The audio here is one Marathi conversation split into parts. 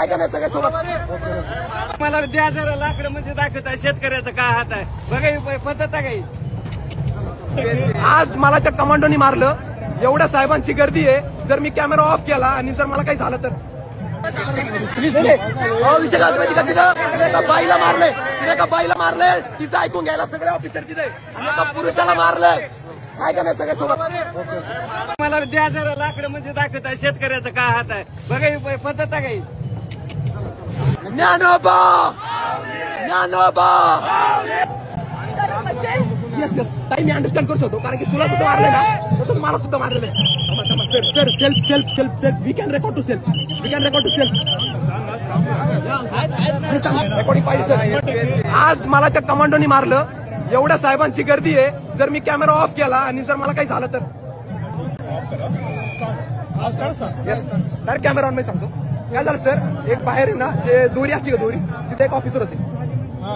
का नाही सगळ्या सोबत? मला द्या जरा लाकडं म्हणजे दाखवत आहे शेतकऱ्याचा काय हात आहे बघा पद्धत आहे काही. आज मला त्या कमांडोनी मारलं. एवढ्या साहेबांची गर्दी आहे. जर मी कॅमेरा ऑफ केला आणि जर मला काही झालं तर विषय काय माहिती का? तिथं एका बाईला मारलंय, तिने एका बाईला मारलंय. तिचं ऐकून घ्यायला सगळे ऑफिसर तिथे आणि एका पुरुषाला मारलंय. काय का नाही सगळ्या सोबत? मला द्या जरा लाकडं म्हणजे दाखवत आहे शेतकऱ्याचा काय हात आहे बघा पद्धत आहे काही. ज्ञानोबा ज्ञानोबा. येस येस ताई मी अंडरस्टँड करू शकतो कारण की तुला जसं मारलंय ना तसंच मला सुद्धा मारलेलं आहे. Sir sir self self self self we can record to self we can record to self recording पाहिजे सर. आज मला त्या कमांडोनी मारलं. एवढ्या साहेबांची गर्दी आहे. जर मी कॅमेरा ऑफ केला आणि जर मला काही झालं तर डायरेक्ट कॅमेरा ऑन मी सांगतो. काय झालं सर एक बाहेर ना जे दोरी असते का दोरी तिथे एक ऑफिसर होते.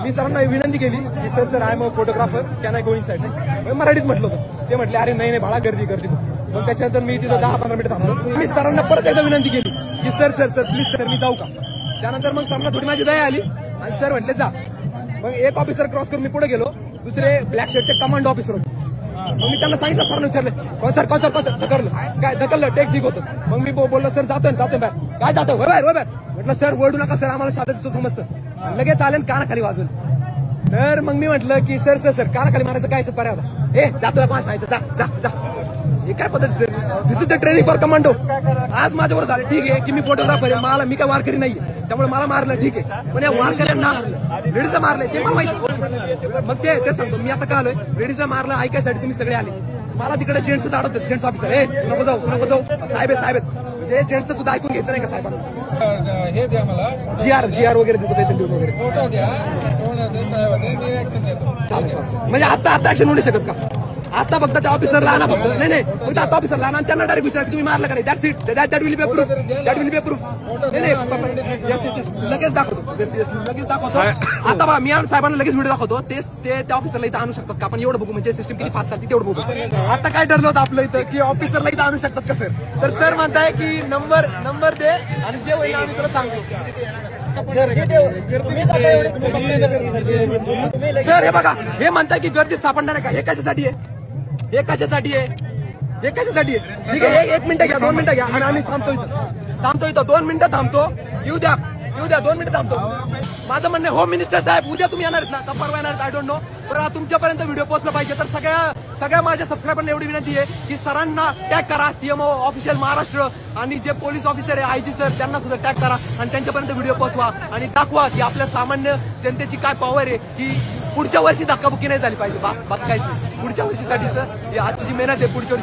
मी सरांना विनंती केली की sir sir I am a photographer can I go in side. मराठीत म्हटलं होतं. ते म्हटले अरे नाही बाळा गर्दी गर्दी. मग त्याच्यानंतर मी तिथं 10-15 मिनिटं थांबलो. मी सरांना परत एकदा विनंती केली की sir sir sir please sir मी जाऊ का? त्यानंतर मग सरांना थोडी माझी दया आली आणि सर म्हटले जा. मग एक ऑफिसर क्रॉस करून मी पुढे गेलो. दुसरे ब्लॅक शर्टचे कमांडो ऑफिसर होते. मग मी त्यांना सांगितलं सरांना विचारले कोण सर ढकललं काय ढकललं टेक ठीक होतं. मग मी बोललो सर जातोय बाहेर. काय जातो बाहेर म्हटलं सर ओरडू नका सर आम्हाला शाळेत दिसतो समजतं. लगेच आले कानाखाली वाजवलं. तर मग मी म्हटलं की सर सर सर कानाखाली मारायचं काय पर्याय होता. ए जातोय कोण सांगायचं जा जा जा. हे काय पद्धती sir? This is the training for commando. आज माझ्यावर झालं ठीक आहे की मी फोटोग्राफर आहे. मला मी काय वारकरी नाहीये त्यामुळे मला मारलं ठीक आहे. पण या वारकऱ्यांना लेडीजला मारले ते मला माहिती. मग ते सांगतो मी आता का आलोय. लेडीजला मारलं ऐकायसाठी तुम्ही सगळे आले. मला तिकडे जेंट्स आढळतात जेंट्स ऑफिसर ए नको जाऊ साहेब म्हणजे जेंट्सचं सुद्धा ऐकून घ्यायचं नाही का साहेबांना? हे द्या मला जीआर वगैरे देतो वेतन देऊन वगैरे फोटो द्या. चालेल. म्हणजे आता ऍक्शन होऊ शकत का? आता फक्त त्या ऑफिसरला आणा फक्त. नाही फक्त आता ऑफिसरला आणा त्यांना डायरेक्ट विचारा तुम्ही मारलं का नाही. That's it. That will be proof. That will be proof. नाही लगेच दाखवतो. लगेच दाखवतो. आता बघा मी साहेबांना लगेच व्हिडिओ दाखवतो. ते त्या ऑफिसरला इथं आणू शकतात का? आपण एवढं बघू म्हणजे सिस्टम किती फास्ट चालते तेवढं बघू. आता काय ठरलं होतं आपलं इथं की ऑफिसरला इथं आणू शकतात का सर? तर सर म्हणताय की नंबर दे आणि जे होईल आम्ही तुला सांगतो. सर हे बघा हे म्हणताय की गर्दी सापडणार आहे का? हे कशासाठी आहे? हे कशासाठी आहे? ठीक आहे 1 मिनिटं घ्या 2 मिनिटं घ्या आणि आम्ही थांबतो इथं 2 मिनिटं थांबतो. येऊ द्या 2 मिनिटं थांबतो. माझं म्हणणं होम मिनिस्टर साहेब उद्या तुम्ही येणार ना का परवा येणार आय डोंट नो. पण तुमच्यापर्यंत व्हिडिओ पोहोचला पाहिजे. तर सगळ्या माझ्या सबस्क्रायबरला एवढी विनंती आहे की सरांना टॅग करा. सीएमओ ऑफिशियल महाराष्ट्र आणि जे पोलीस ऑफिसर आहे आयजी सर त्यांना सुद्धा टॅग करा आणि त्यांच्यापर्यंत व्हिडिओ पोहोचवा आणि दाखवा की आपल्या सामान्य जनतेची काय पॉवर आहे की पुढच्या वर्षी धक्काबुक्की नाही झाली पाहिजे. बस काय पुढच्या वर्षीसाठी सर आजची जी मेहनत आहे पुढच्या वर्षी